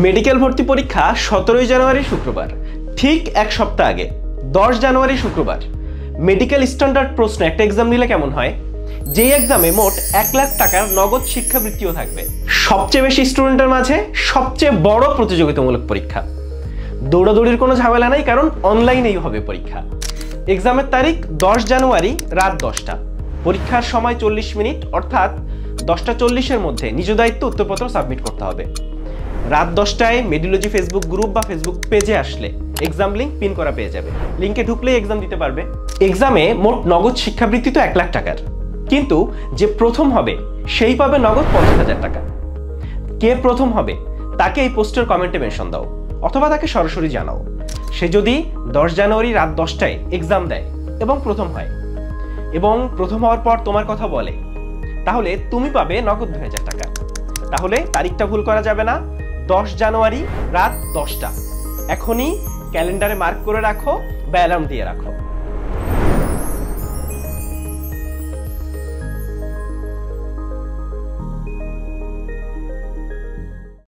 Medical ভর্তি পরীক্ষা 17 জানুয়ারি শুক্রবার, ঠিক এক সপ্তাহ আগে 10 জানুয়ারি শুক্রবার মেডিকেল স্ট্যান্ডার্ড প্রশ্ন একটা এক্সাম নিলে কেমন হয়, যেই এক্সামে মোট 1 লাখ টাকার নগদ শিক্ষাবৃত্তিও থাকবে। সবচেয়ে বেশি স্টুডেন্টের মাঝে সবচেয়ে বড় প্রতিযোগিতামূলক পরীক্ষা। দৌড়াদৌড়ির কোনো ঝামেলা নাই, কারণ অনলাইনেই হবে পরীক্ষা। এক্সামের তারিখ 10 জানুয়ারি রাত 10টা, পরীক্ষার সময় 40 মিনিট, অর্থাৎ 10:40-এর মধ্যে নিজ দায়িত্ব উত্তরপত্র সাবমিট করতে হবে। রাত 10টায় মেডিলজি ফেসবুক গ্রুপ বা ফেসবুক পেজে আসলে এক্সাম লিঙ্ক পিন করা পেয়ে যাবে। লিঙ্কে ঢুকলেই এক্সাম দিতে পারবে। এক্সামে মোট নগদ শিক্ষাবৃত্তি তো 1 লাখ টাকার, কিন্তু যে প্রথম হবে সেই পাবে নগদ 50,000 টাকা। কে প্রথম হবে তাকে এই পোস্টের কমেন্টে মেনশন দাও, অথবা তাকে সরাসরি জানাও। সে যদি 10 জানুয়ারি রাত 10টায় এক্সাম দেয় এবং প্রথম হয়, এবং প্রথম হওয়ার পর তোমার কথা বলে, তাহলে তুমি পাবে নগদ 2,000 টাকা। তাহলে তারিখটা ভুল করা যাবে না, 10 জানুয়ারি রাত 10টা। এখনই ক্যালেন্ডারে মার্ক করে রাখো বা অ্যালার্ম দিয়ে রাখো।